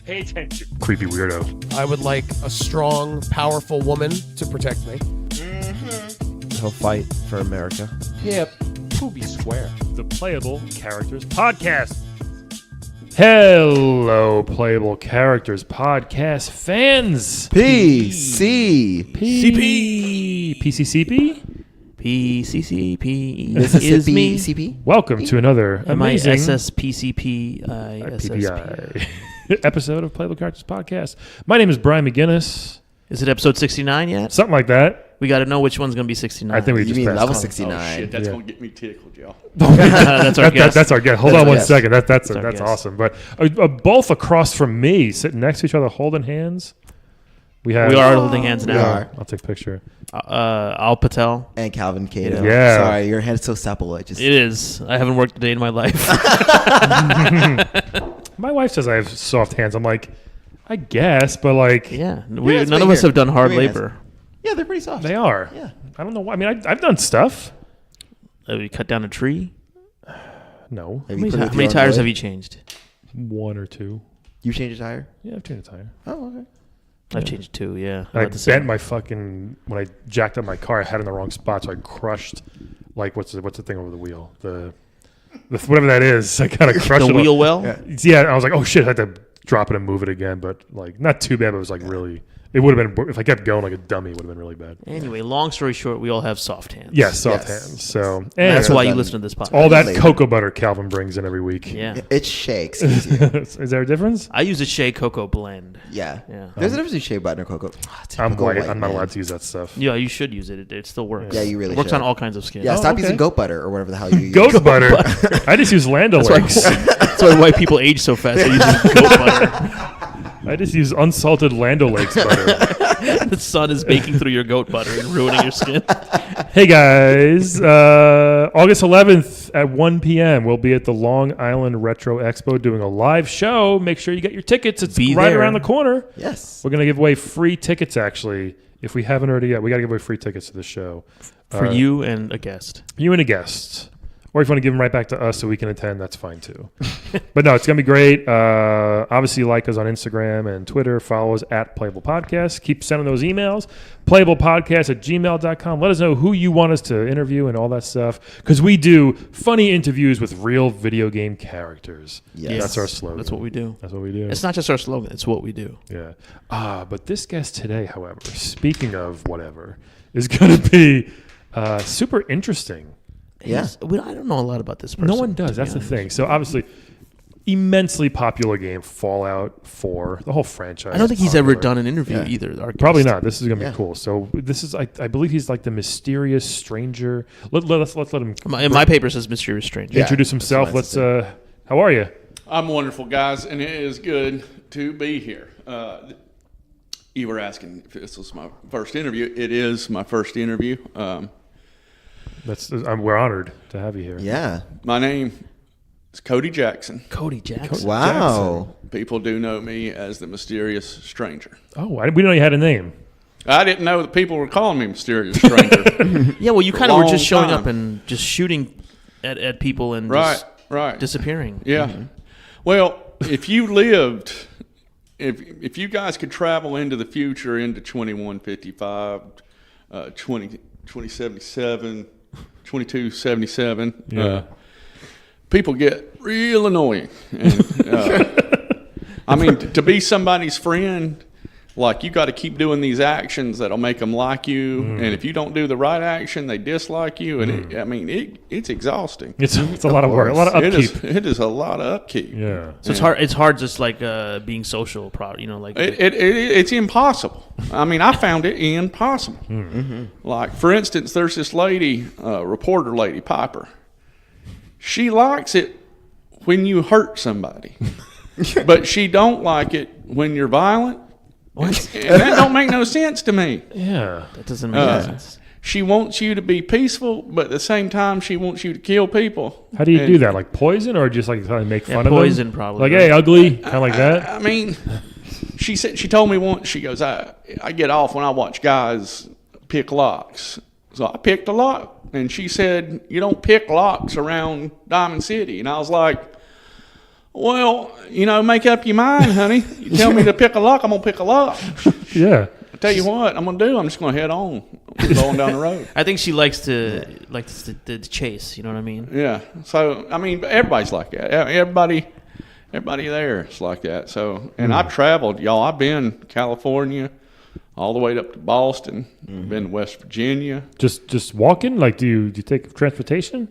Pay attention. Creepy weirdo. I would like a strong, powerful woman to protect me. He'll fight for America. Yeah, Poopy Square. The Playable Characters Podcast. Hello, Playable Characters Podcast fans. PCCP. PCCP? PCCP. This is me. CP. Welcome to another amazing MISSPCP. PPI episode of Playable Characters Podcast. My name is Brian McGinnis. Is it episode 69 yet? Something like that. We got to know which one's going to be 69. I think we You just mean passed level on. 69? Oh, shit, that's going to get me tickled, y'all. That's our guest. That's our guest. Hold That's on our one guest. second. That's our guest. awesome. But both across from me, sitting next to each other, holding hands. We are holding hands We now. are. I'll take a picture. Al Patel. And Calvin Cato. Yeah. Sorry, your head's so supple. It is. I haven't worked a day in my life. My wife says I have soft hands. I'm like, I guess, but like, Yeah. that's None of what us have done hard Give me a labor. Yeah, they're pretty soft. they are. Yeah. I don't know why. I mean, I've done stuff. We cut down a tree. No, Have How you put it many with your own tires blade? have you changed? one or two. You changed a tire? Yeah, I've changed a tire. Oh, okay. I've changed two, yeah. I About the same. bent my fucking when I jacked up my car. I had it in the wrong spot, so I crushed. Like what's the thing over the wheel? The whatever that is. I kind of crushed The it. wheel well? Yeah, I was like, oh shit, I had to drop it and move it again. But like, not too bad. But it was like really. It would have been if I kept going like a dummy. It would have been really bad. Anyway, long story short, we all have soft hands. Yes, soft Yes. hands. So That's anyway, why you done. listen to this podcast. all that Later. cocoa butter Calvin brings in every week. Yeah. It shakes. easier. Is there a difference? I use a Shea Cocoa blend. Yeah. Yeah. There's a difference between shea butter and cocoa. I'm Typical white. white I'm not man. allowed to use that stuff. Yeah, you should use it. It still works. Yeah, you really It works should. on all kinds of skin. Yeah, Oh, stop okay. using goat butter or whatever the hell you use. Goat butter. I just use Land That's O'Lakes. that's why white people age so fast. They're using goat butter. I just use unsalted Land O'Lakes butter. The sun is baking through your goat butter and ruining your skin. Hey guys, August 11th at 1 p.m. we'll be at the Long Island Retro Expo doing a live show. Make sure you get your tickets. It's Be right there. around the corner. Yes. We're going to give away free tickets, actually. If we haven't already yet, we got to give away free tickets to the show. For you and a guest. You and a guest. Or if you want to give them right back to us so we can attend, that's fine too. But no, it's going to be great. Obviously, like us on Instagram and Twitter. Follow us at Playable Podcast. Keep sending those emails. PlayablePodcast@gmail.com. Let us know who you want us to interview and all that stuff. Because we do funny interviews with real video game characters. Yes. That's our slogan. That's what we do. That's what we do. It's not just our slogan. It's what we do. Yeah. But this guest today, however, speaking of whatever, is going to be super interesting. Yeah. I don't know a lot about this person. No one does. to be That's the honest. thing. So obviously, immensely popular game, Fallout 4, the whole franchise. I don't think he's ever popular. done an interview Yeah. either. our Probably guest. not. This is gonna be Yeah. cool. So this is, I believe he's like the mysterious stranger. Let's let him In my paper says mysterious stranger. Yeah. introduce himself. That's Let's. How are you? I'm wonderful, guys, and it is good to be here. You were asking if this was my first interview. It is my first interview. We're honored to have you here. Yeah. My name is Cody Jackson. Cody Jackson. Wow. People do know me as the mysterious stranger. Oh, we didn't know you had a name. I didn't know that people were calling me mysterious stranger. Yeah, well, you kind of were Long just showing time. up and just shooting at people and Right, just right. disappearing. Yeah. Well, if you lived, if you guys could travel into the future, into 2155, 2077, 2277, Yeah. people get real annoying. And, I mean, to be somebody's friend, like you got to keep doing these actions that'll make them like you. And if you don't do the right action, they dislike you. And it's exhausting. It's a lot of work, a lot of upkeep. It is a lot of upkeep. Yeah. So it's hard. It's hard, just like being social. Like It's impossible. I mean, I found it impossible. Like, for instance, there's this lady, reporter lady, Piper. She likes it when you hurt somebody, but she don't like it when you're violent. what? And that don't make no sense to me. Yeah. That doesn't make any sense. She wants you to be peaceful, but at the same time, she wants you to kill people. How do you And- do that? Like poison, or just like kind of make Yeah, fun of poison them? probably, Like, right? hey, ugly, kind of like that. I mean, she told me once, she goes, I get off when I watch guys pick locks. So I picked a lock, and she said, you don't pick locks around Diamond City. And I was like, Well, make up your mind, honey. You tell me to pick a lock, I'm gonna pick a lock. Yeah. I tell you what, I'm gonna do. I'm just gonna head on, going down the road. I think she likes to chase. You know what I mean? Yeah. So everybody's like that. Everybody there is like that. So, and I've traveled, y'all. I've been California, all the way up to Boston. Been to West Virginia. Just walking? Like, do you take transportation?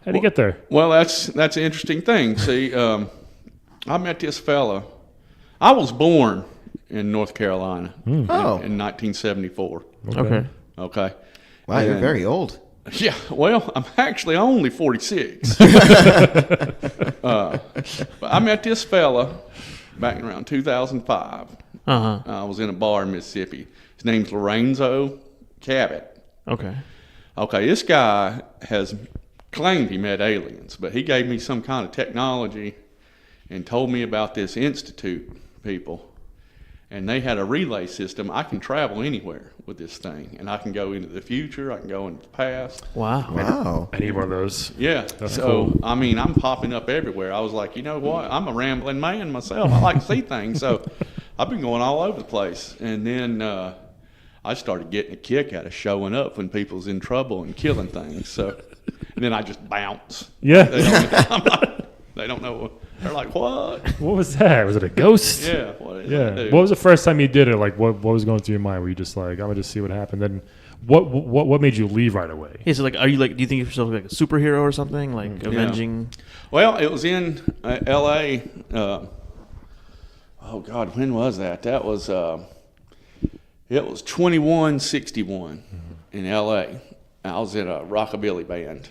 How do you get there? Well, that's an interesting thing. See, I met this fella. I was born in North Carolina in 1974. Okay. Okay. Wow, you're very old. Yeah, well, I'm actually only 46. But I met this fella back in around 2005. I was in a bar in Mississippi. His name's Lorenzo Cabot. Okay. Okay, this guy has claimed he met aliens, but he gave me some kind of technology and told me about this institute people. And they had a relay system. I can travel anywhere with this thing. And I can go into the future. I can go into the past. Wow. I need one of those. Yeah. That's so, cool. I'm popping up everywhere. I was like, you know what? I'm a rambling man myself. I like to see things. So I've been going all over the place. And then I started getting a kick out of showing up when people's in trouble and killing things. So and then I just bounce. Yeah. They don't know. They're like, what? What was that? Was it a ghost? Yeah. What is Yeah. that? What was the first time you did it? Like, what was going through your mind? Were you just like, I'm gonna just see what happened? Then, what made you leave right away? Hey, so are you do you think of yourself like a superhero or something? Like avenging? Well, it was in L.A. Oh God, when was that? That was it was 2161 in L.A. I was in a rockabilly band.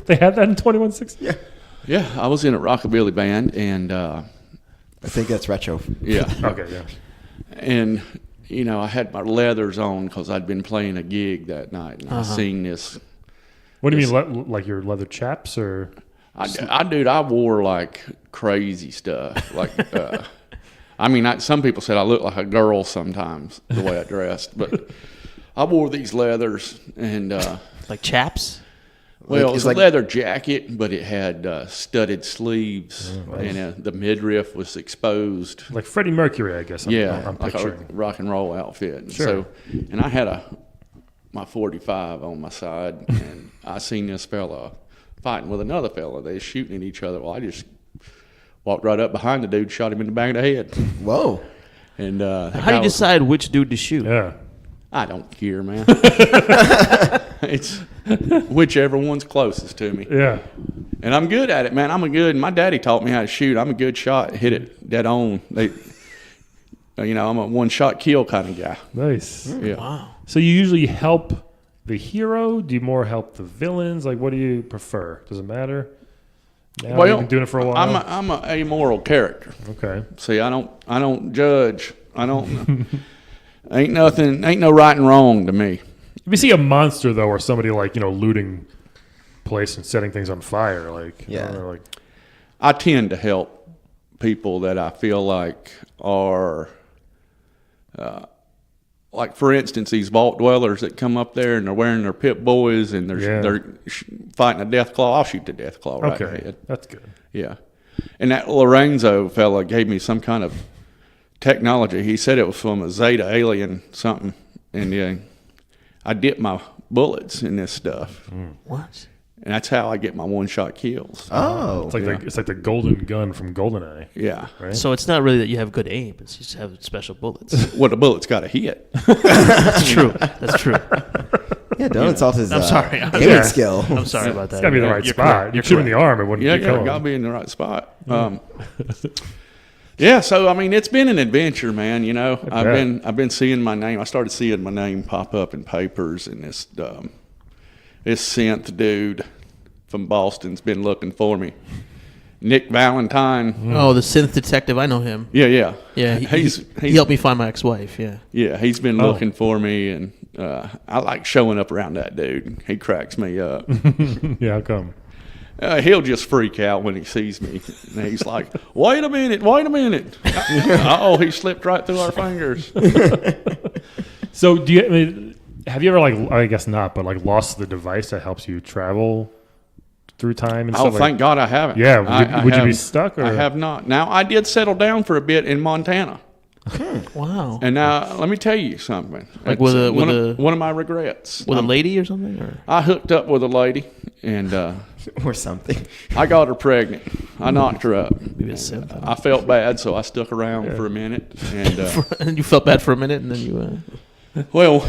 They had that in 2160. Yeah, I was in a rockabilly band, and I think that's retro. yeah, Okay. Yeah. and I had my leathers on because I'd been playing a gig that night, and I seen this. What do you mean, like your leather chaps or? I wore like crazy stuff. Like, some people said I looked like a girl sometimes the way I dressed, but I wore these leathers and. Like chaps? Well, it was It's a like- leather jacket, but it had studded sleeves, and the midriff was exposed. Like Freddie Mercury, I guess. I'm Like a picturing. rock and roll outfit. And Sure. So, and I had my 45 on my side, and I seen this fella fighting with another fella. They was shooting at each other. Well, I just walked right up behind the dude, shot him in the back of the head. Whoa. And How do you decide which dude to shoot? Yeah. I don't care, man. It's whichever one's closest to me. Yeah. And I'm good at it, man. My daddy taught me how to shoot. I'm a good shot, hit it dead on. I'm a one-shot kill kind of guy. Nice. Yeah. Wow. So you usually help the hero? Do you more help the villains? Like, what do you prefer? Does it matter? Now you've been doing it for a while. I'm a amoral character. Okay. See, I don't judge. I don't. ain't no right and wrong to me. If you see a monster though, or somebody like looting place and setting things on fire, like Yeah. I don't know, like I tend to help people that I feel like are, like for instance, these vault dwellers that come up there and they're wearing their Pip Boys and they're fighting a death claw. I'll shoot the death claw right in the okay, head. that's good. Yeah, and that Lorenzo fella gave me some kind of technology. He said it was from a Zeta alien something, and I dip my bullets in this stuff, What? and that's how I get my one-shot kills. Oh. It's like the golden gun from GoldenEye. Yeah. Right? So it's not really that you have good aim; it's just have special bullets. Well, the bullet's got to hit. That's true. That's true. Yeah, don't insult his I'm sorry. aiming Yeah. skill. I'm sorry about that. It's got to be the right You're spot. correct. You You're shoot him in the correct. arm, it wouldn't Yeah, be yeah, going. got to be in the right spot. Yeah, so it's been an adventure, man. I've been seeing my name. I started seeing my name pop up in papers, and this synth dude from Boston's been looking for me. Nick Valentine. Oh, the synth detective. I know him. Yeah. Yeah, he helped me find my ex-wife. Yeah. Yeah, he's been looking for me, and I like showing up around that dude. He cracks me up. Yeah, how come? He'll just freak out when he sees me. And he's like, wait a minute. Oh, he slipped right through our fingers. So have you ever I guess not, but lost the device that helps you travel through time and Oh, stuff? thank God I haven't. Yeah, would you be haven't. stuck? Or? I have not. Now, I did settle down for a bit in Montana. Wow. And now, let me tell you something. Like It's with one of my regrets. With a lady or something? Or? I hooked up with a lady, and or something. I got her pregnant. I knocked her up. Maybe a simp. I felt bad, so I stuck around for a minute. And And you felt bad for a minute, and then you. well,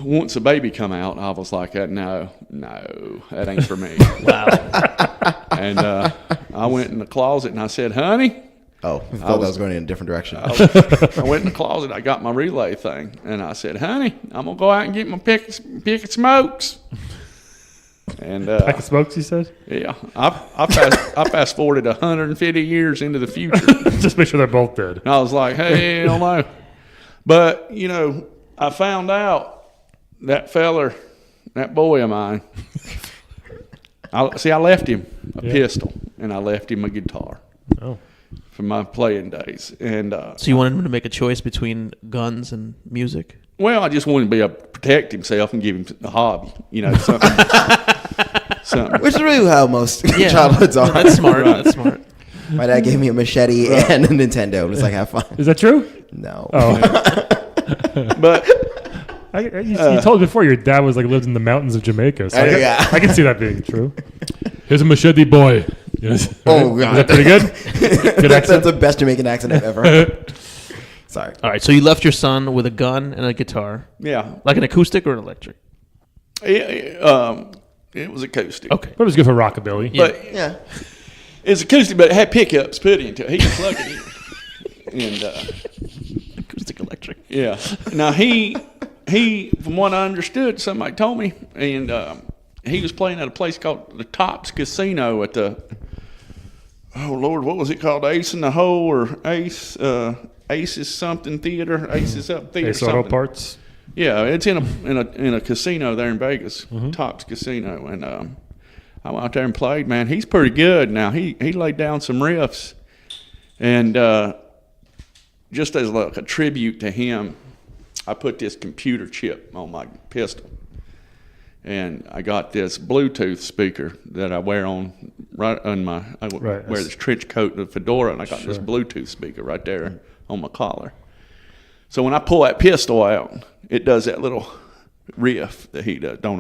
once the baby come out, I was like, no, that ain't for me. Wow. And I went in the closet and I said, honey. Oh, I thought that was going in a different direction. I went in the closet. I got my relay thing, and I said, "Honey, I'm gonna go out and get my pick of smokes." And Pack of smokes, you said? yeah, I fast forwarded 150 years into the future. Just make sure they're both dead. And I was like, "Hey, hell no!" But I found out that feller, that boy of mine. I left him a pistol, and I left him a guitar. Oh. From my playing days, and So you wanted him to make a choice between guns and music? well, I just wanted to be able to protect himself and give him a hobby, something. something. Which is really how most childhoods are. That's smart. That's smart. My dad gave me a machete and a Nintendo. It was like, have fun. Is that true? No. Oh. But you told me before your dad lived in the mountains of Jamaica. So Yeah. I can see that being true. Here's a machete boy. Yes. Oh, God. Is that pretty good? Good That's accent? the best Jamaican accent I've ever heard. Sorry. All right, so you left your son with a gun and a guitar. yeah, Like an acoustic or an electric? it was acoustic. Okay. But it was good for rockabilly. But Yeah. it's acoustic, but it had pickups put into it. He could plug it in. And Acoustic electric. yeah, now he, from what I understood, somebody told me, and he was playing at a place called the Tops Casino at the. Oh Lord, what was it called? Ace in the Hole or Aces something theater? Aces Up theater. Ace Auto something. Parts. Yeah, it's in a casino there in Vegas, Tops Casino, and I went out there and played. Man, he's pretty good. Now he laid down some riffs, and just as like a tribute to him, I put this computer chip on my pistol. And I got this Bluetooth speaker that I wear on right on my. I wear this trench coat and a fedora, and I got this Bluetooth speaker right there on my collar. So when I pull that pistol out, it does that little riff that he does. Don't.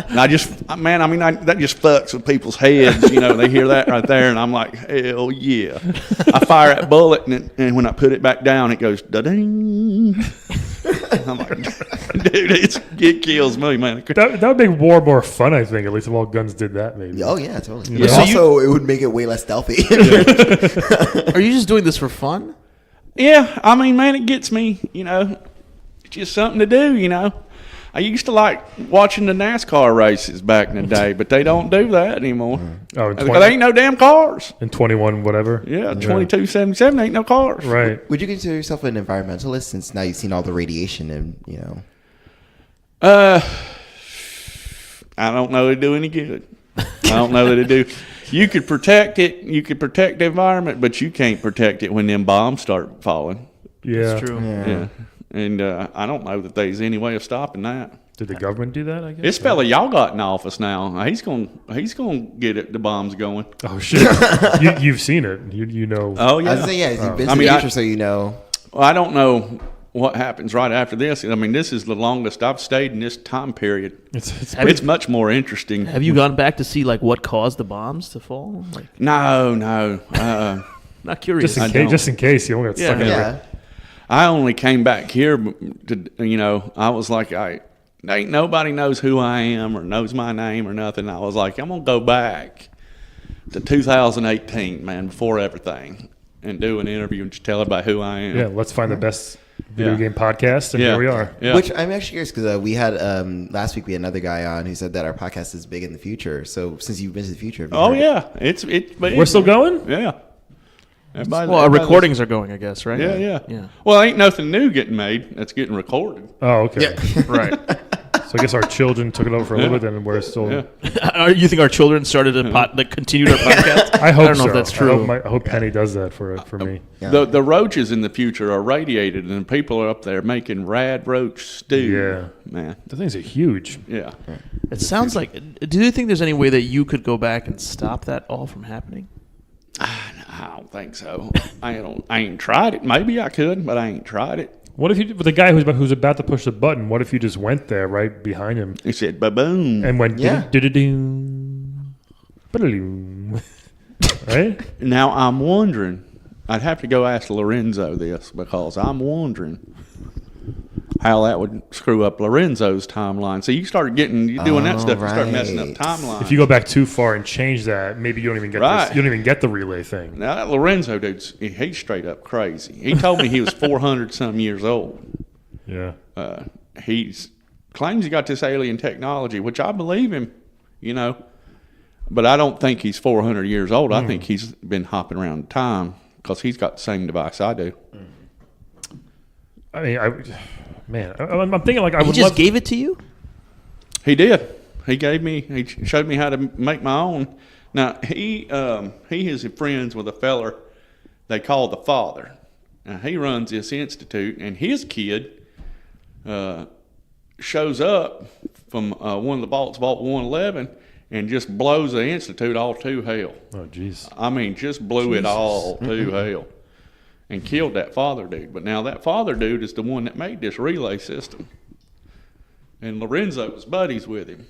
And I just, man, that just fucks with people's heads. They hear that right there, and I'm like, hell yeah! I fire that bullet, and when I put it back down, it goes da-ding. I'm like, dude, it kills me, man. That would make war more fun, I think. At least if all guns did that, maybe. Oh, yeah, totally. Yeah. But also, it would make it way less stealthy. Are you just doing this for fun? Yeah, man, it gets me. It's just something to do. I used to like watching the NASCAR races back in the day, but they don't do that anymore. Oh, and There ain't no damn cars. And 21, whatever. Yeah, 2277 ain't no cars. Right. Would you consider yourself an environmentalist since now you've seen all the radiation and, I don't know it'd do any good. I don't know that it do. You could protect it. You could protect the environment, but you can't protect it when them bombs start falling. Yeah. That's true. Yeah. And I don't know that there's any way of stopping that. Did the government do that, I guess? This fella y'all got in office now, he's gonna get the bombs going. Oh, shit. You've seen it. You know. Oh I was yeah. saying, yeah, you've been I to mean, the I- nature, so you know. Well, I don't know what happens right after this. This is the longest I've stayed in this time period. It's much more interesting. Have you gone back to see what caused the bombs to fall? No. Not curious. Just in case you only got stuck in Yeah. I only came back here to, I was like, ain't nobody knows who I am or knows my name or nothing. I was like, I'm going to go back to 2018, man, before everything, and do an interview and just tell everybody who I am. Yeah, let's find the best video game podcast, and here we are. Yeah. Which I'm actually curious because we had last week we had another guy on who said that our podcast is big in the future. So since you've been to the future, have you Oh heard it? yeah, We're still going? Yeah. Well, our recordings are going, I guess, right? Yeah. Yeah. Well, ain't nothing new getting made. That's getting recorded. Oh, okay. Right. I guess our children took it over for a little bit, and we're still. Yeah. You think our children started continued our podcast? I hope I don't know so. if that's true. I hope Penny does that for me. Yeah. The roaches in the future are radiated, and people are up there making rad roach stew. Yeah. Man. The things are huge. Yeah. It sounds like. Do you think there's any way that you could go back and stop that all from happening? I don't think so. I ain't tried it. Maybe I could, but I ain't tried it. What if you, with the guy who's about to push the button? What if you just went there right behind him He said, "Ba-boom." and went Yeah. right? Now I'm wondering. I'd have to go ask Lorenzo this because I'm wondering how that would screw up Lorenzo's timeline. So you start doing that stuff, you start messing up right. timelines. If you go back too far and change that, maybe you don't even get Right. this. You don't even get the relay thing. Now that Lorenzo dude's he's straight up crazy. He told me he was 400 some years old. Yeah. He's claims he got this alien technology, which I believe him, but I don't think he's 400 years old. I think he's been hopping around time because he's got the same device I do. I mean, I'm thinking like I He would just love. gave it to you? He did. He showed me how to make my own. Now he is friends with a feller they call the Father. Now he runs this institute, and his kid shows up from one of the vaults, Vault 111, and just blows the institute all to hell. Oh, jeez. I mean, just blew it all to hell and killed that Father dude. But now that Father dude is the one that made this relay system. And Lorenzo was buddies with him.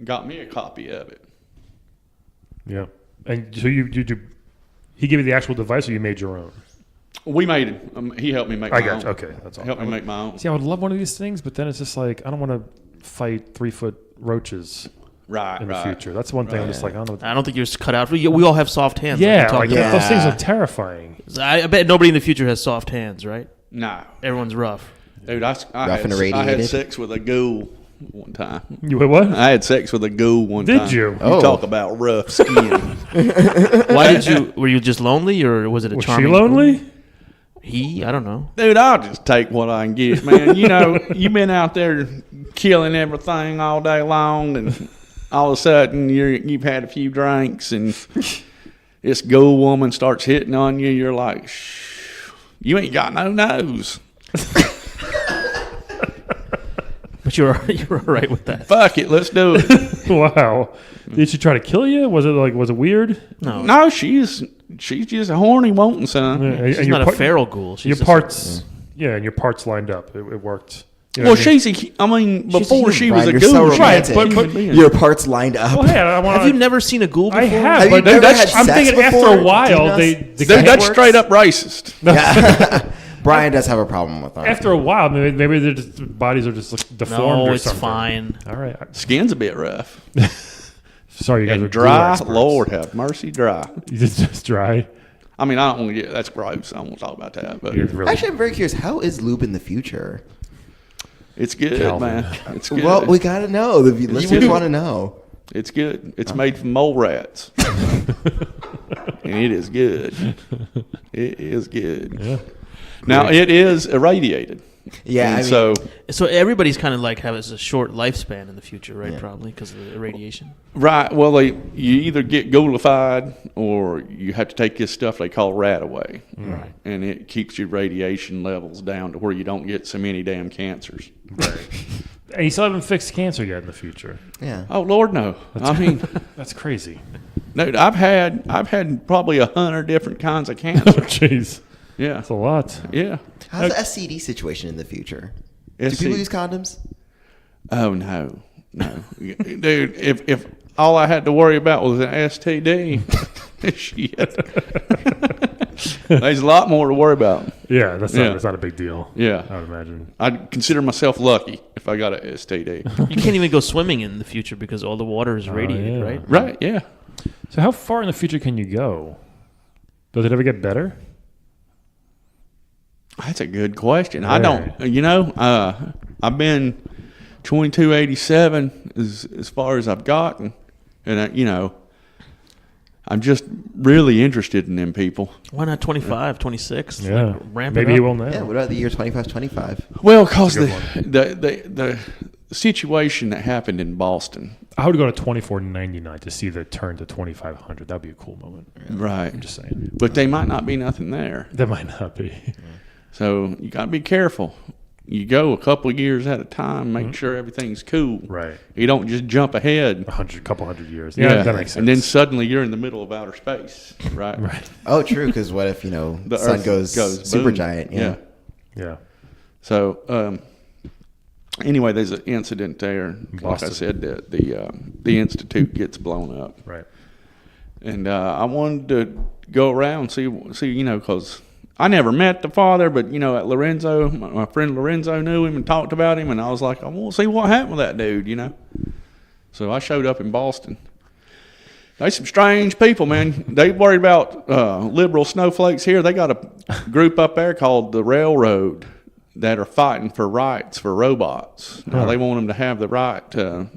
Got me a copy of it. Yeah. And so he gave you the actual device, or you made your own? We made it. He helped me make my I got own. you. Okay, that's all. Helped me make my own. See, I would love one of these things, but then it's just like I don't want to fight 3-foot roaches Right, in the right. future. That's one thing I'm just like, I don't know. I don't think you're cut out. We all have soft hands. Yeah, like like we talked Yeah. those things are terrifying. about. I bet nobody in the future has soft hands, right? No. Everyone's rough. Dude, I Rough and had irradiated? sex with a ghoul one time. You wait, what? I had sex with a ghoul one time. Did you? Oh. Talk about rough skin. Why did you? Were you just lonely, or was it a Was she charming? lonely? He? I don't know. Dude, I'll just take what I can get, man. You've been out there killing everything all day long, and all of a sudden you've had a few drinks, and this ghoul woman starts hitting on you. You're like, shh, you ain't got no nose. But you're all right with that. Fuck it, let's do it. Wow. Did she try to kill you? Was it weird? No, No, she's just a horny wanting son. And she's your not a part- feral ghoul. She's Your just- parts, and your parts lined up. It worked. You know Well, what I mean? before she was Brian, a you're ghoul. so Right, romantic. but- Your parts lined up. Well, hey, I want. Have you never seen a ghoul before? I have, Have but you never that's, had I'm sex thinking after before? a while, Do you know they Dude, how it that's works? straight up racist. Yeah. Brian does have a problem with that. after a while, maybe their bodies are just like, deformed No, or it's something. fine. All right. Skin's a bit rough. Sorry, you guys are And dry, ghoul experts. Lord have mercy, dry. You just dry. I mean, I don't want to get that's gross. I don't want to talk about that, but You're really- Actually, I'm very curious. How is lube in the future? it's good, Calvin. man. It's good. Well, we gotta know. The listeners want to know. It's good. It's made from mole rats, and it is good. It is good. Yeah. Now it is irradiated. Yeah, And I mean, so So everybody's kind of like has a short lifespan in the future, right? Yeah. Probably because of the irradiation. right. Well, you either get ghoulified or you have to take this stuff they call rat away, Right. and it keeps your radiation levels down to where you don't get so many damn cancers. And you still haven't fixed cancer yet in the future. yeah. Oh Lord, no. I mean, That's crazy. dude, I've had probably 100 different kinds of Oh, cancer. jeez. Yeah, That's a lot. yeah. How's the STD situation in the future? Do STD. people use condoms? Oh no, dude. If all I had to worry about was an STD, shit. There's a lot more to worry about. Yeah, that's Yeah. not a big deal. Yeah. I would imagine. I'd consider myself lucky if I got an STD. You can't even go swimming in the future because all the water is radiated, yeah. right? Right? Yeah. So how far in the future can you go? Does it ever get better? That's a good question. I Right. don't. I've been 2287 as far as I've gotten, and I'm just really interested in them people. Why not 25, 26? Yeah. Like, ramp Maybe it he up. will now. Yeah. What about the year 2525? Well, because That's a the situation that happened in Boston. I would go to 24.99 to see the turn to 2,500. That'd be a cool moment. Right. I'm just saying. But they might not be nothing there. That might not be. So you got to be careful. You go a couple of years at a time, make sure everything's cool. Right. You don't just jump ahead. Couple hundred years. Yeah, that makes sense. And then suddenly you're in the middle of outer space, right? Right. Oh, true. Because what if the sun Earth goes super boom. giant? Yeah. Yeah. So anyway, there's an incident there. Like I said, the institute gets blown up. Right. And I wanted to go around see because I never met the father, but at Lorenzo, my friend Lorenzo knew him and talked about him, and I was like, I want to see what happened with that dude, So I showed up in Boston. They some strange people, man. They worried about liberal snowflakes here. They got a group up there called the Railroad that are fighting for rights for robots. Now, they want them to have the right to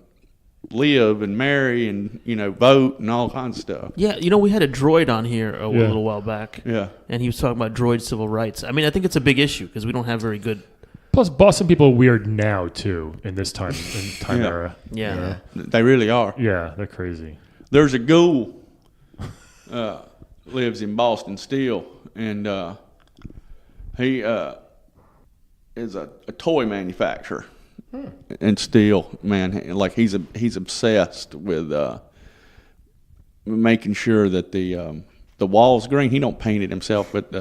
live and marry and vote and all kinds of stuff. Yeah, we had a droid on here a little while back. Yeah. And he was talking about droid civil rights. I mean, I think it's a big issue because we don't have very good. Plus, Boston people are weird now too in this time Yeah. era. Yeah. They really are. Yeah, they're crazy. There's a ghoul lives in Boston still, and he is a toy manufacturer. And still, man, like he's obsessed with making sure that the wall's green. He don't paint it himself, but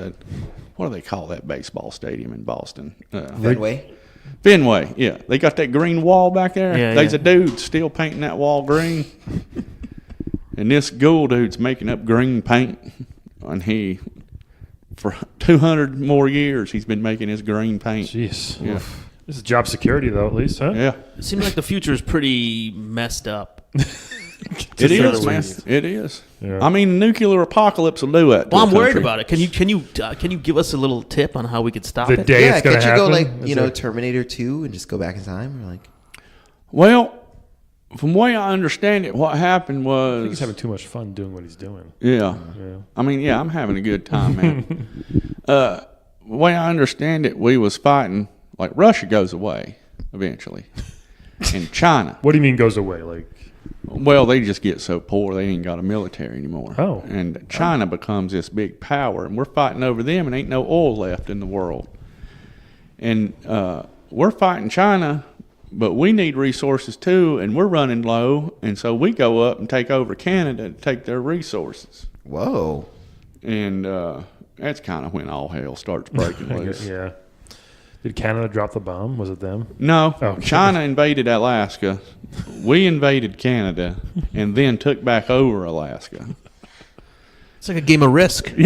what do they call that baseball stadium in Boston? Fenway. Yeah. They got that green wall back there. Yeah, There's a dude still painting that wall green. And this ghoul dude's making up green paint. And for 200 more years, he's been making his green paint. Jeez. Yeah. This is job security, though, at least, huh? Yeah. It seems like the future is pretty messed up. It is, man. It is. Yeah. I mean, nuclear apocalypse will do it. Well, I'm worried about it. Can you give us a little tip on how we could stop The it? day Yeah, it's going can't to you happen. go like Terminator 2 and just go back in time, or like? Well, from the way I understand it, what happened I think he's was, having too much fun doing what he's doing. yeah. Yeah. I mean, yeah, I'm having a good time, man. The way I understand it, we was fighting. Like Russia goes away eventually, and China. What do you mean goes away? Like, Well, they just get so poor they ain't got a military anymore. Oh. And China becomes this big power, and we're fighting over them, and ain't no oil left in the world. And we're fighting China, but we need resources too, and we're running low, and so we go up and take over Canada to take their resources. Whoa. And that's kind of when all hell starts breaking loose. yeah. Did Canada drop the bomb? Was it them? No, Oh. China invaded Alaska. We invaded Canada, and then took back over Alaska. It's like a game of Risk. And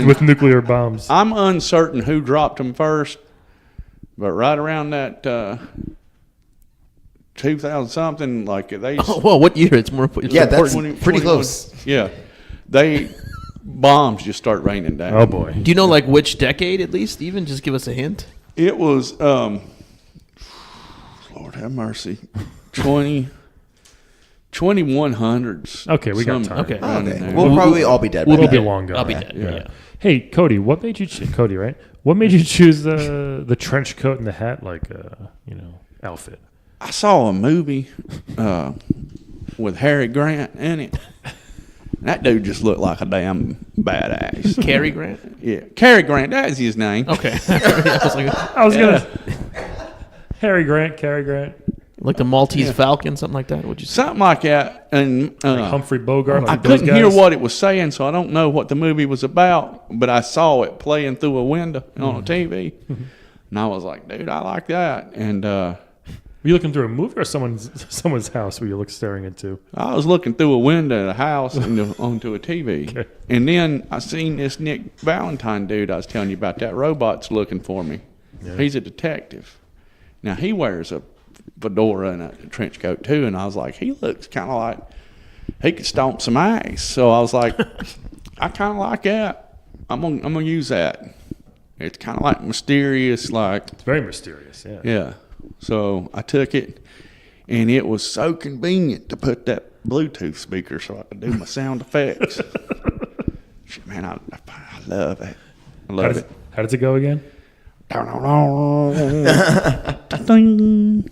With nuclear bombs. I'm uncertain who dropped them first, but right around that 2000 something, like they. Oh, well, what year? It's more. Yeah, that's 20 pretty 21 close. Yeah, bombs just start raining down. Oh, boy. Do you know like which decade at least? Even just give us a hint. It was, Lord have mercy, 2100s. Okay, we got Some- time. Okay. around in Okay. there. We'll probably all be dead. We'll by be then. long gone. I'll be dead. Yeah. Hey, Cody, what made you Cody, right? What made you choose the trench coat and the hat outfit? I saw a movie with Harry Grant in it. That dude just looked like a damn badass. Cary Grant. Yeah, Cary Grant, that's his name. Okay. I was like, I was gonna Cary Grant, like the Maltese Falcon, something like that. Would you say? Something like that. And Humphrey Bogart. I Like those couldn't hear guys. what it was saying, so I don't know what the movie was about, but I saw it playing through a window on a TV. And I was like, dude, I like that. And Were you looking through a movie or someone's house where you look staring into? I was looking through a window of the house onto a TV. Okay. And then I seen this Nick Valentine dude I was telling you about. That robot's looking for me. Yeah. He's a detective. Now, he wears a fedora and a trench coat, too. And I was like, he looks kind of like he could stomp some ice. So I was like, I kind of like that. I'm gonna use that. It's kind of like mysterious, like, It's very mysterious. Yeah. yeah. So I took it, and it was so convenient to put that Bluetooth speaker so I could do my sound effects. Shit, man, I love it. I love it. How does it go again? Ding.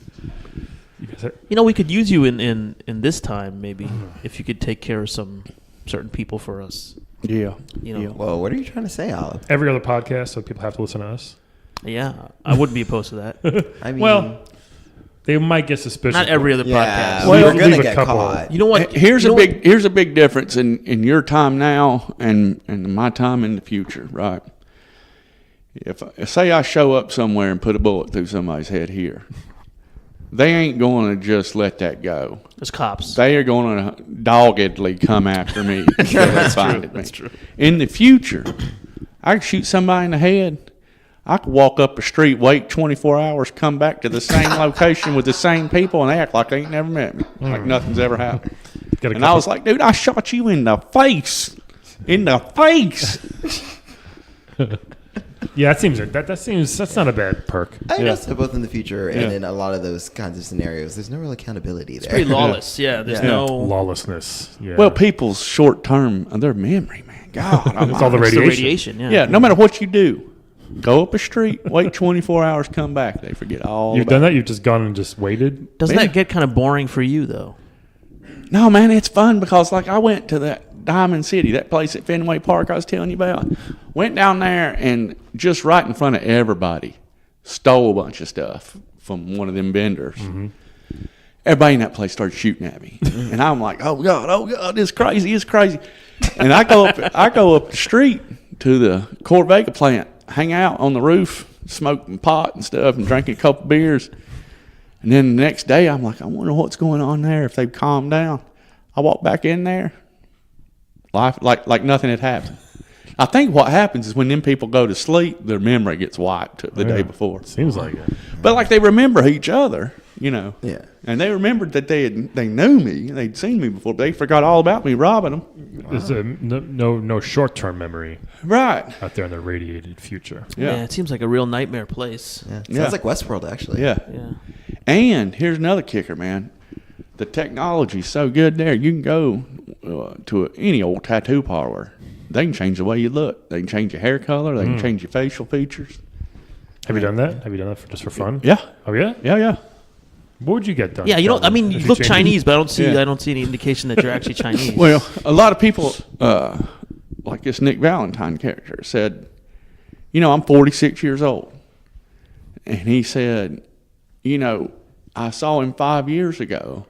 You guys are- You know, we could use you in this time, maybe, if you could take care of some certain people for us. Yeah. You know, Whoa, what are you trying to say, Olive? every other podcast, so people have to listen to us. yeah, I wouldn't be opposed to that. I mean, Well, they might get suspicious. Not every other yeah, podcast. Well, we're gonna leave a get couple. caught. You know what? Here's You a know big here's a big difference in your time now and my time in the future, right? If say I show up somewhere and put a bullet through somebody's head here, they ain't going to just let that go. There's cops. They are going to doggedly come after me. That's true. That's true. In the future, I could shoot somebody in the head. I could walk up the street, wait 24 hours, come back to the same location with the same people, and act like they ain't never met me, like nothing's ever happened. Got a And I couple- was like, dude, I shot you in the face. In the face. Yeah, that seems that's not a bad perk. I Yeah. guess that both in the future and Yeah. in a lot of those kinds of scenarios, there's no real accountability there. Pretty lawless. Yeah, there's Yeah. no. Lawlessness. Yeah. Well, people's short term, their memory, man. God, it's all the It's the radiation. radiation. Yeah. Yeah, no matter what you do, go up a street, wait 24 hours, come back. They forget all You've about done that. You've just gone and just waited. Doesn't Yeah. that get kind of boring for you though? No, man, it's fun because, like, I went to that Diamond City, that place at Fenway Park I was telling you about. Went down there and just right in front of everybody stole a bunch of stuff from one of them vendors. Everybody in that place started shooting at me. And I'm like, oh, God, it's crazy, it's crazy. And I go up the street to the Corvega plant, hang out on the roof, smoking pot and stuff and drinking a couple beers. And then the next day, I'm like, I wonder what's going on there, if they've calmed down. I walk back in there, life like nothing had happened. I think what happens is when them people go to sleep, their memory gets wiped the day before. Seems like it. But like they remember each other, you know. Yeah. And they remembered that they knew me, they'd seen me before, but they forgot all about me robbing them. There's no short term memory Right. out there in the radiated future. Yeah. it seems like a real nightmare place. Yeah. Sounds Yeah. like Westworld, actually. Yeah. Yeah. And here's another kicker, man. The technology's so good there. You can go to any old tattoo parlor. They can change the way you look. They can change your hair color. They can change your facial features. Have you done that? Have you done that just for fun? Yeah. Oh yeah. Yeah. What would you get done? Yeah, you don't. I mean, If you look changed it? Chinese, but I don't see. Yeah. I don't see any indication that you're actually Chinese. Well, a lot of people, like this Nick Valentine character, said, you know, I'm 46 years old. And he said, you know, I saw him 5 years ago,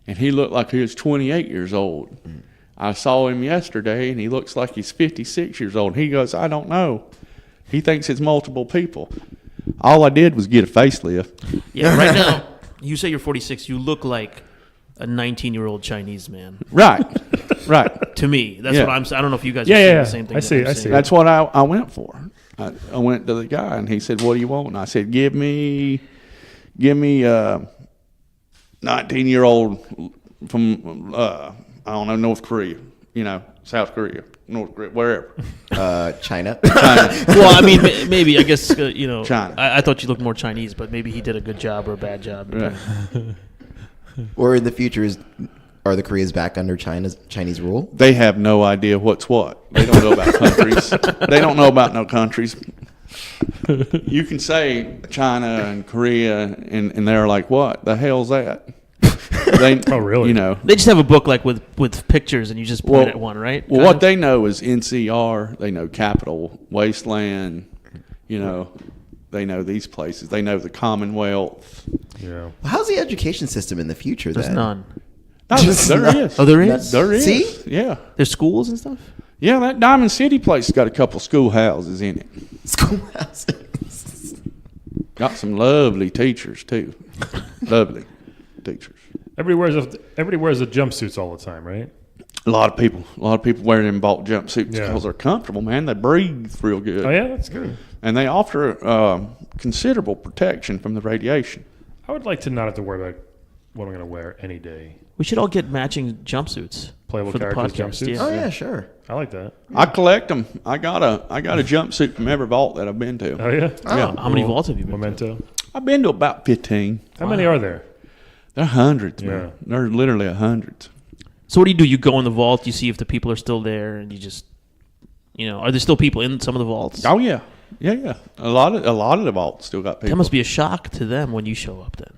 and he looked like he was 28 years old. I saw him yesterday, and he looks like he's 56 years old. He goes, I don't know. He thinks it's multiple people. All I did was get a facelift. Yeah, right now, you say you're 46. You look like a 19-year-old Chinese man. Right, right. To me, that's Yeah. what I'm saying. I don't know if you guys Yeah, are saying yeah, the same thing. I that see, I'm I saying. see. That's what I went for. I went to the guy, and he said, what do you want? And I said, give me 19-year-old from, I don't know, North Korea, you know, South Korea, North Korea, wherever. China. Well, I mean, maybe. I guess, you know, China. I thought you looked more Chinese, but maybe he did a good job or a bad job. Right. Or in the future, are the Koreas back under Chinese rule? They have no idea what's what. They don't know about countries. They don't know about no countries. You can say China and Korea, and they're like, what the hell's that? They, Oh, really? You know. They just have a book like with pictures, and you just point Well- at one, right? Well, Kind what of? they know is NCR. They know Capital Wasteland. You know, they know these places. They know the Commonwealth. Yeah. Well, how's the education system in the future There's then? none. No, there is. Oh, there is. There is. See? Yeah. There's schools and stuff. Yeah, that Diamond City place has got a couple schoolhouses in it. Schoolhouses. Got some lovely teachers too. Lovely teachers. Everybody wears the jumpsuits all the time, right? A lot of people wear them bulk jumpsuits Yeah. because they're comfortable, man. They breathe real good. Oh yeah, that's good. And they offer considerable protection from the radiation. I would like to not have to worry about what I'm going to wear any day. We should all get matching jumpsuits Playable for the characters podcast. jumpsuits? Oh yeah, sure. I like that. I collect them. I got a jumpsuit from every vault that I've been to. Oh yeah. Yeah. How many vaults have you been to? Memento. I've been to about 15. How many are there? They're hundreds, Yeah. man. They're literally hundreds. So what do? You go in the vault, you see if the people are still there, and you just, you know, are there still people in some of the vaults? Oh yeah, Yeah. A lot of the vaults still got people. That must be a shock to them when you show up. Then.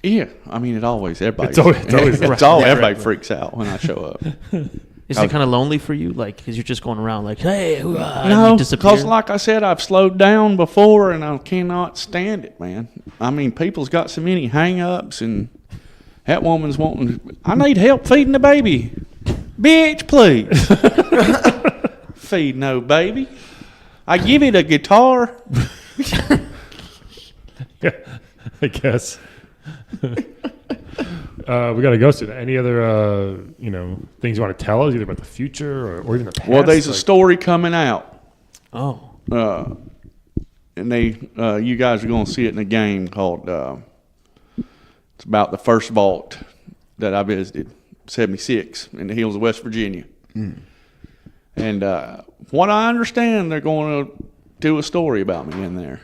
Yeah, I mean, everybody. It's always everybody freaks out when I show up. Is it kind of lonely for you, like, because you're just going around like, hey, No, because like I said, I've slowed down before, and I cannot stand it, man. I mean, people's got so many hang-ups, and that woman's wanting. I need help feeding the baby, bitch, please. Feed no baby. I give it a guitar. Yeah, I guess. We got to go through that. Any other, things you want to tell us, either about the future or even the past? Well, there's a story coming out. Oh. And you guys are going to see it in a game called, it's about the first vault that I visited, 76, in the hills of West Virginia. Mm. And what I understand, they're going to do a story about me in there.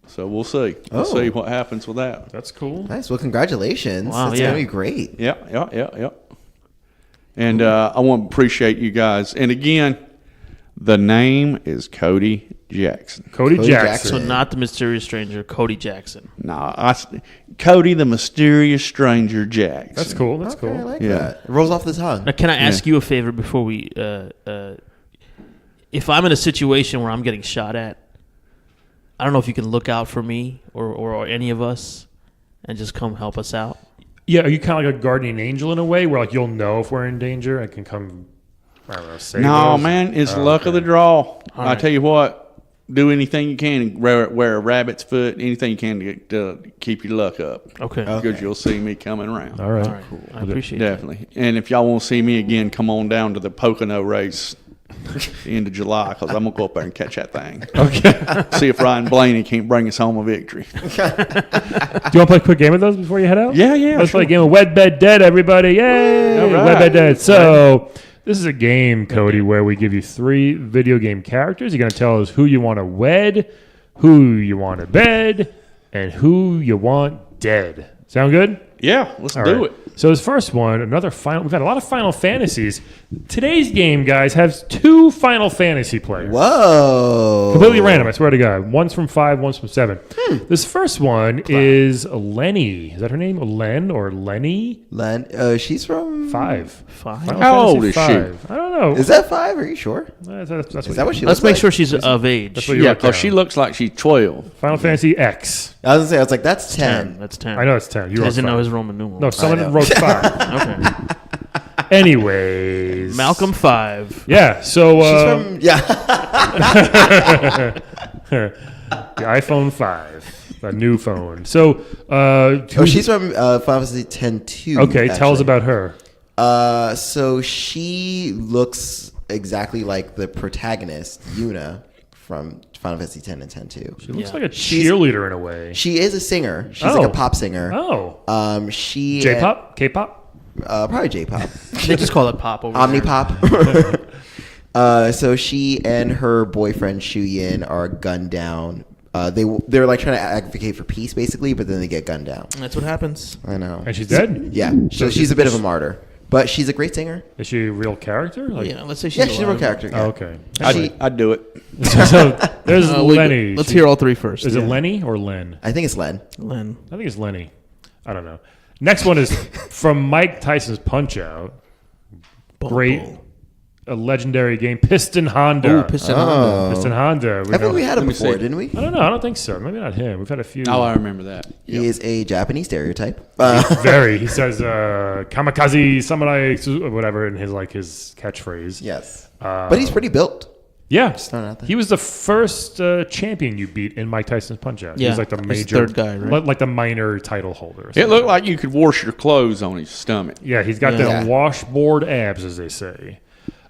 So we'll see. We'll see what happens with that. That's cool. Nice. Well, congratulations. Wow, It's going to be great. Yeah. And I want to appreciate you guys. And again, the name is Cody Jackson. Cody Jackson. So not the mysterious stranger, Cody Jackson. No, Cody the mysterious stranger Jackson. That's cool. That's Okay, cool. I like that. It rolls off the tongue. Now, can I ask you a favor before we if I'm in a situation where I'm getting shot at, I don't know if you can look out for me or any of us and just come help us out. Yeah, are you kind of like a guardian angel in a way where like you'll know if we're in danger and can come, I don't know, save us? Man, it's luck of the draw. I right. tell you what, do anything you can, wear a rabbit's foot, anything you can to keep your luck up. Okay. Because you'll see me coming around. All right. All right. Cool. I appreciate that. Definitely. And if y'all want to see me again, come on down to the Pocono race the end of July, because I'm going to go up there and catch that thing. Okay. See if Ryan Blaney can't bring us home a victory. Do you want to play a quick game with those before you head out? Yeah. Let's play a game of Wed, Bed, Dead, everybody. Yay! All right. Wed, Bed, Dead. So this is a game, Cody, where we give you 3 video game characters. You're going to tell us who you want to wed, who you want to bed, and who you want dead. Sound good? Yeah, let's All do right. it. So this first one, another final. We've had a lot of Final Fantasies. Today's game, guys, has 2 Final Fantasy players. Whoa. Completely random, I swear to God. One's from 5, one's from 7. This first one is Lenny. Is that her name? Len or Lenny? She's from 5. 5. Final How Fantasy old is she? 5. I don't know. Is that 5? Are you sure? That's Is that what she Let's looks make like? sure she's of age. That's what you Yeah, wrote because down. she looks like she's 12. Final Fantasy X. I was going to say, I was like, that's 10. That's 10. I know it's 10. You He wrote doesn't 5. know his Roman numerals. No, someone know. wrote 5. Okay. Anyways. Malcolm 5. Yeah, so... She's from, yeah. the iPhone 5. A new phone. So... She's from Final Fantasy X-2. Okay, tell us actually. about her. So she looks exactly like the protagonist, Yuna, from Final Fantasy X and X-2. She looks Yeah. like a cheerleader in a way. She is a singer. She's Oh. like a pop singer. Oh. She J-pop? K-pop? probably J-pop. They just call it pop over there. Omnipop. So she and her boyfriend Shuyin are gunned down. They're like trying to advocate for peace, basically, but then they get gunned down. That's what happens. I know. And she's dead? Yeah. So she's a bit of a martyr, but she's a great singer. Is she a real character? Like, Yeah, let's say she's Yeah, she's a real alive. character. Oh, Yeah. okay. I'd do it. So there's Lenny. Let's hear all 3 first. Is it Lenny or Len? I think it's Len. Len. I think it's Lenny. I don't know. Next one is from Mike Tyson's Punch-Out. Great. A legendary game. Piston Honda. Ooh, Piston Honda. Piston Honda. I think we had him me before, see. didn't we? I don't know. I don't think so. Maybe not him. We've had a few. Oh, I remember that. He is a Japanese stereotype. Very. He says kamikaze samurai whatever in his catchphrase. Yes. But he's pretty built. Yeah. throwing it out there. He was the first champion you beat in Mike Tyson's Punch-Out. He Yeah. was like the He's major the third guy, right? like the minor title holder. or It something. looked like you could wash your clothes on his stomach. Yeah, he's got Yeah. the washboard abs, as they say.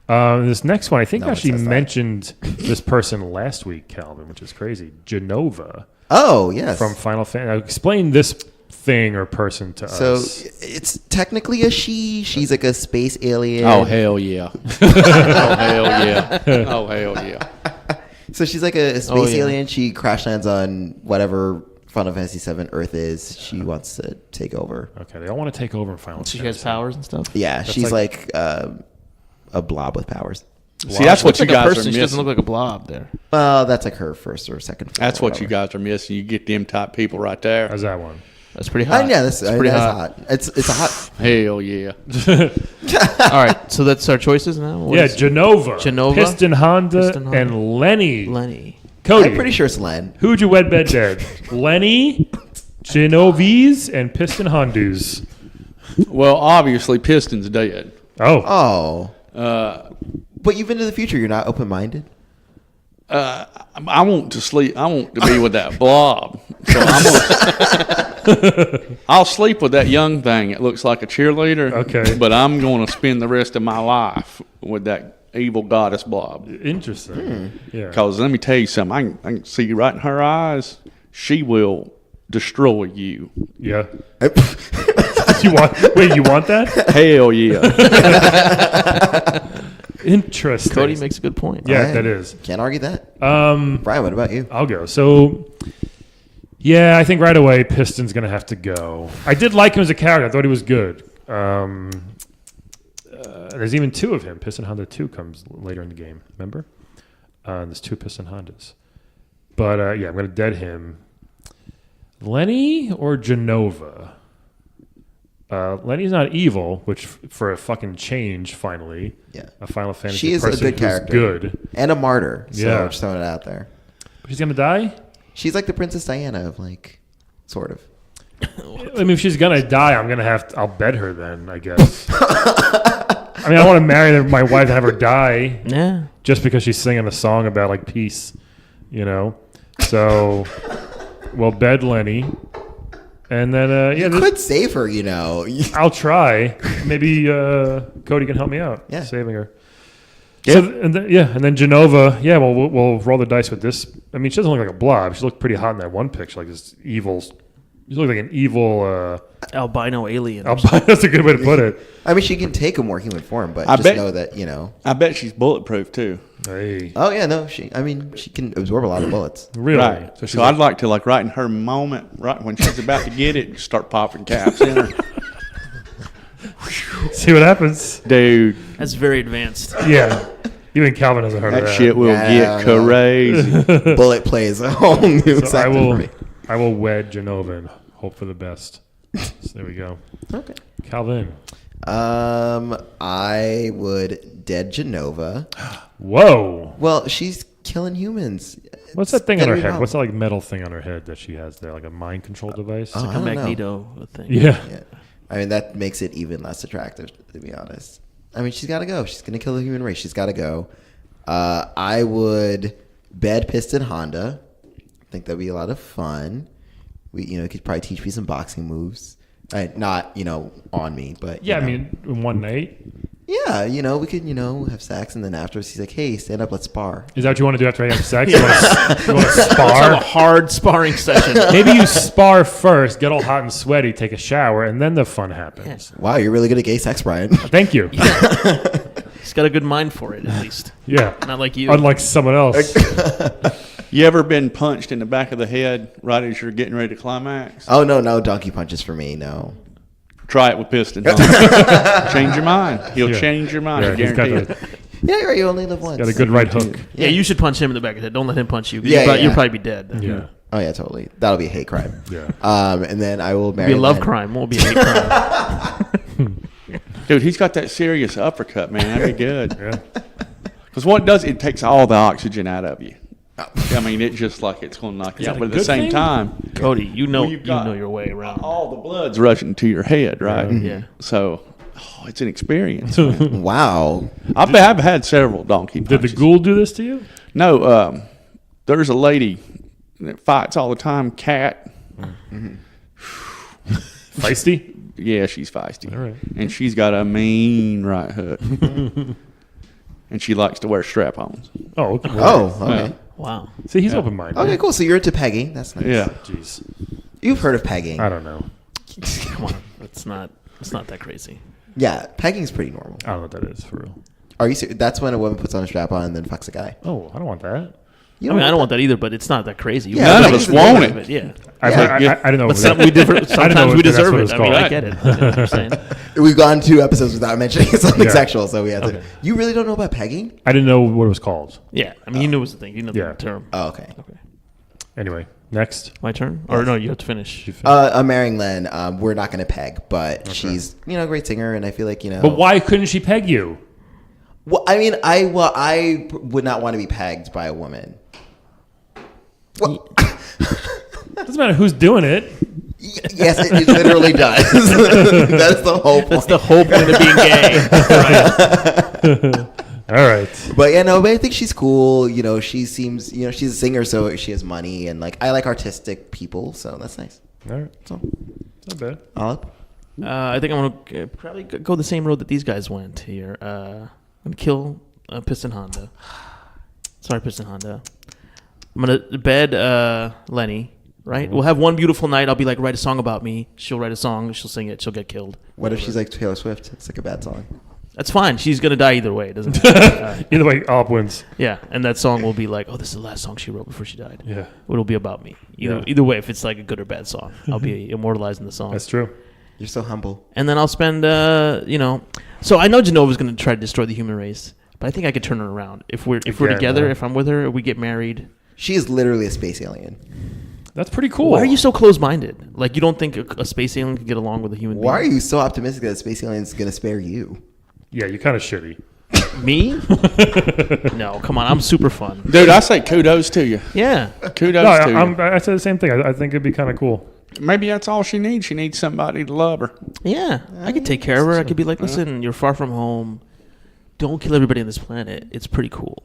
This next one, I think No one actually says that. mentioned this person last week, Calvin, which is crazy. Genova Oh, yes. from Final Fantasy. Explain this thing or person to So us. it's technically a she. She's like a space alien. Oh, hell yeah. Oh, hell yeah. Oh, hell yeah. So she's like a space yeah. alien. She crash lands on whatever Final Fantasy VII Earth is. She wants to take over. Okay, they all want to take over in Final She Fantasy. has powers and stuff. Yeah, she's like- like a blob with powers. See, that's what Looks you like a guys are person. She doesn't missing. look like a blob there. Well, that's like her first or second. That's or what you whatever. guys are missing. You get them type people right there. How's that one? That's pretty hot. Yeah, that's pretty hot. It's a hot. Hell yeah. All right, so that's our choices now. What Yeah, is- Genova, Genova, Piston Honda, Piston Honda. and Lenny. Lenny. Cody, I'm pretty sure it's Len. who would you wed bed dead? Lenny, Genovese, and Piston Hondas. Well, obviously, Piston's dead. Oh, But you've been to the future. You're not open minded. I want to sleep. I want to be with that blob. So I'll sleep with that young thing. It looks like a cheerleader. Okay. But I'm going to spend the rest of my life with that evil goddess blob. interesting. Yeah. Because let me tell you something. I can see right in her eyes. She will destroy you. Yeah. You want that? Hell yeah. Interesting. Cody makes a good point. Yeah, Alright. that is. Can't argue that. Brian, what about you? I'll go. So, yeah, I think right away Piston's going to have to go. I did like him as a character. I thought he was good. There's even two of him. Piston Honda 2 comes later in the game, remember? There's two Piston Hondas. But, yeah, I'm going to dead him. Lenny or Genova? Lenny's not evil, which for a fucking change, finally. Yeah. A Final Fantasy She is a person good who's character. good. And a martyr. So Yeah. just throwing it out there. She's going to die? She's like the Princess Diana of like, sort of. I mean, if she's gonna die, I'll bed her then, I guess. I mean, I want to marry my wife and have her die Yeah. just because she's singing a song about like peace, you know. So, we'll bed Lenny, and then You could save her, you know. I'll try. Maybe Cody can help me out, Yeah. saving her. So, and then Genova. Yeah, well, we'll roll the dice with this. I mean, she doesn't look like a blob. She looked pretty hot in that one picture, like this evil. She looked like an evil. Albino alien. That's a good way to put it. I mean, she can take a more human form, but I just bet- know that, you know. I bet she's bulletproof too. Hey, Oh, yeah, no. She can absorb a lot of bullets. really? Right. So she's So I'd like to, like, right in her moment, right when she's about to get it, start popping caps in her. see what happens. Dude, That's very advanced. Yeah, even Calvin hasn't heard of that that. shit will Yeah, get no. crazy. Bullet plays a whole new So sector for me. I will wed Genova and hope for the best. So there we go. Okay. Calvin. I would dead Genova. Whoa. Well, she's killing humans. What's that thing on her Gotta be head? wrong. What's that like metal thing on her head that she has there? Like a mind control device? I A don't know. Magneto thing. Yeah. Yeah. I mean, that makes it even less attractive, to be honest. I mean, she's got to go. She's going to kill the human race. She's got to go. I would bed Piston Honda. I think that'd be a lot of fun. We, could probably teach me some boxing moves. Not, on me, but Yeah, you I know. mean, in one night. Yeah, we could, have sex, and then afterwards he's like, "Hey, stand up, let's spar." Is that what you want to do after I have sex? You want to Let's have a spar? hard sparring session. Maybe you spar first, get all hot and sweaty, take a shower, and then the fun happens. Wow, you're really good at gay sex, Brian. Thank you. He's got a good mind for it, at least. Yeah. Not like you. Unlike someone else. You ever been punched in the back of the head right as you're getting ready to climax? Oh no, donkey punches for me. No. Try it with Piston. Huh? Change your mind. He'll Yeah. change your mind. Yeah, I he's got guarantee a, it. Yeah, you're right. You only live once. got a good right hook. Yeah, you should punch him in the back of the head. Don't let him punch you. Yeah, You'll yeah. probably be dead. Then. Yeah. Oh yeah, totally. That'll be a hate crime. Yeah. And then I will It'll marry. be a love Len. crime. Won't be a hate crime. Dude, he's got that serious uppercut, man. That'd be good. Yeah. Because what it does, it takes all the oxygen out of you. I mean, it's just like it's going to knock you that out. a But at the good same thing? time, Cody, you know you've got your way around. all the blood's rushing to your head, right? Yeah. So, it's an experience. Man. Wow. I've had several donkey Did the punches. ghoul do this to you? No, there's a lady that fights all the time, Cat. Feisty? Yeah, she's feisty. All right. And she's got a mean right hook. And she likes to wear strap-ons. Oh, okay. Oh, okay. Wow. See, he's open-minded. Okay, cool. So you're into pegging. That's nice. Yeah. Jeez. You've heard of pegging. I don't know. Come on. It's not that crazy. Yeah, pegging's pretty normal. I don't know what that is for real. Are you serious? That's when a woman puts on a strap on and then fucks a guy. Oh, I don't want that. You I mean, I don't want want that either, but it's not that crazy. Yeah, None like, of us it's want different. it. Yeah. I didn't know. But that- we different, I didn't know sometimes we that's deserve what it. it's I mean, called. I get it. I get what you're saying. We've gone 2 episodes without mentioning something Yeah. sexual, so we have Okay. to. You really don't know about pegging? I didn't know what it was called. Yeah. I mean, you knew it was the thing. You know Yeah. the term. Oh, okay. Okay. Anyway, next. My turn? Or no, you have to finish. Marrying Len, we're not going to peg, but she's a great singer, and I feel like But why couldn't she peg you? Well, I mean, I would not want to be pegged by a woman. Well, Doesn't matter who's doing it. yes, it literally does. That's the whole point. That's the whole point of being gay. Right. All right. But but I think she's cool. She seems, she's a singer, so she has money, and like I like artistic people, so that's nice. All right. So, Not bad. all up. I think I'm going to probably go the same road that these guys went here. I'm going to kill Piston Honda. Sorry, Piston Honda. I'm going to bed Lenny, right? We'll have one beautiful night. I'll be like, write a song about me. She'll write a song. She'll sing it. She'll get killed. What if she's like Taylor Swift? It's like a bad song. That's fine. She's going to die either way. It doesn't matter. Either way, Op wins. Yeah, and that song will be like, oh, this is the last song she wrote before she died. Yeah. It'll be about me. Yeah. Either way, if it's like a good or bad song, I'll be immortalized in the song. That's true. You're so humble. And then I'll spend, So I know Genova's going to try to destroy the human race, but I think I could turn her around if we're Again, together. huh? If I'm with her, we get married. She is literally a space alien. That's pretty cool. Why are you so close-minded? Like you don't think a space alien could get along with a human being? Why are you so optimistic that a space alien is going to spare you? Yeah, you're kind of shitty. Me? No, come on. I'm super fun. Dude, I say kudos to you. Yeah. Kudos No, to you. I said the same thing. I think it'd be kind of cool. Maybe that's all she needs. She needs somebody to love her. Yeah. I could take care of her. I could be like, listen, you're far from home. Don't kill everybody on this planet. It's pretty cool.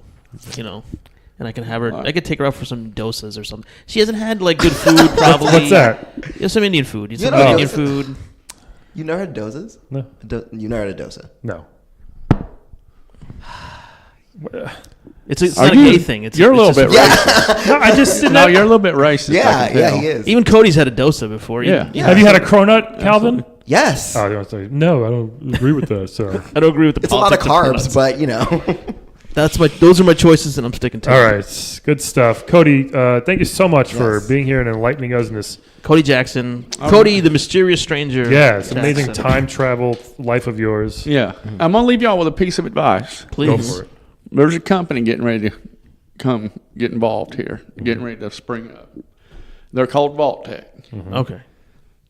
And I can have her. I could take her out for some dosas or something. She hasn't had like good food, probably. What's that? Yeah, some Indian food. Some know, Indian dosa- food. You never had doses? No. You never had a dosa? No. It's Are not a you- gay thing. You're a little just bit racist. No, I just didn't. No, you're a little bit racist. I Yeah, can yeah, tell. he is. Even Cody's had a dosa before. Yeah. Have you had a cronut, Calvin? Yes. Oh, they want to say, no, I don't agree with that. So, I don't agree with the It's a lot of politics carbs, but Those are my choices, and I'm sticking to all them. right, good stuff, Cody. Thank you so much for Yes. being here and enlightening us in this. Cody Jackson. Cody, the mysterious stranger. Yeah, it's amazing Jackson. time travel life of yours. Yeah. I'm going to leave y'all with a piece of advice. Please. Go for it. There's a company getting ready to come get involved here, getting ready to spring up. They're called Vault Tech. Okay.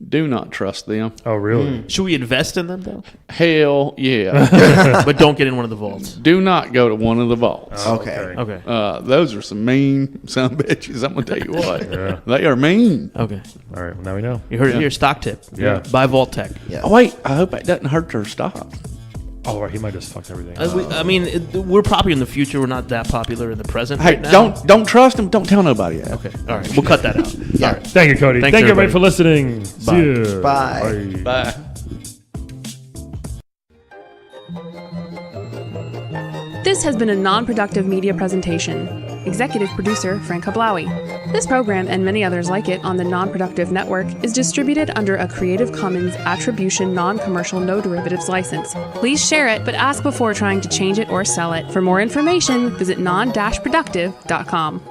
Do not trust them. Oh, really? Should we invest in them though? Hell yeah. But don't get in one of the vaults. Do not go to one of the vaults. okay. Okay. Those are some mean son of bitches. I'm going to tell you what. Yeah. They are mean. Okay. All right. Well, now we know. You heard it here. Stock tip. Yeah. Buy Vault Tech. Yes. Oh, wait. I hope it doesn't hurt their stock. Oh, right, he might just fucked everything. I mean, we're popular in the future. We're not that popular in the present. Hey, right now. don't trust them. Don't tell nobody that. Okay. All right. We'll cut that out. Yeah. All right. Thank you, Cody. Thanks, Thank you, everybody, everybody. for listening. See ya. Bye. Bye. This has been a non-productive media presentation. Executive producer Frank Hablawi. This program and many others like it on the Non-Productive Network is distributed under a Creative Commons Attribution Non-Commercial No Derivatives license. Please share it, but ask before trying to change it or sell it. For more information, visit non-productive.com.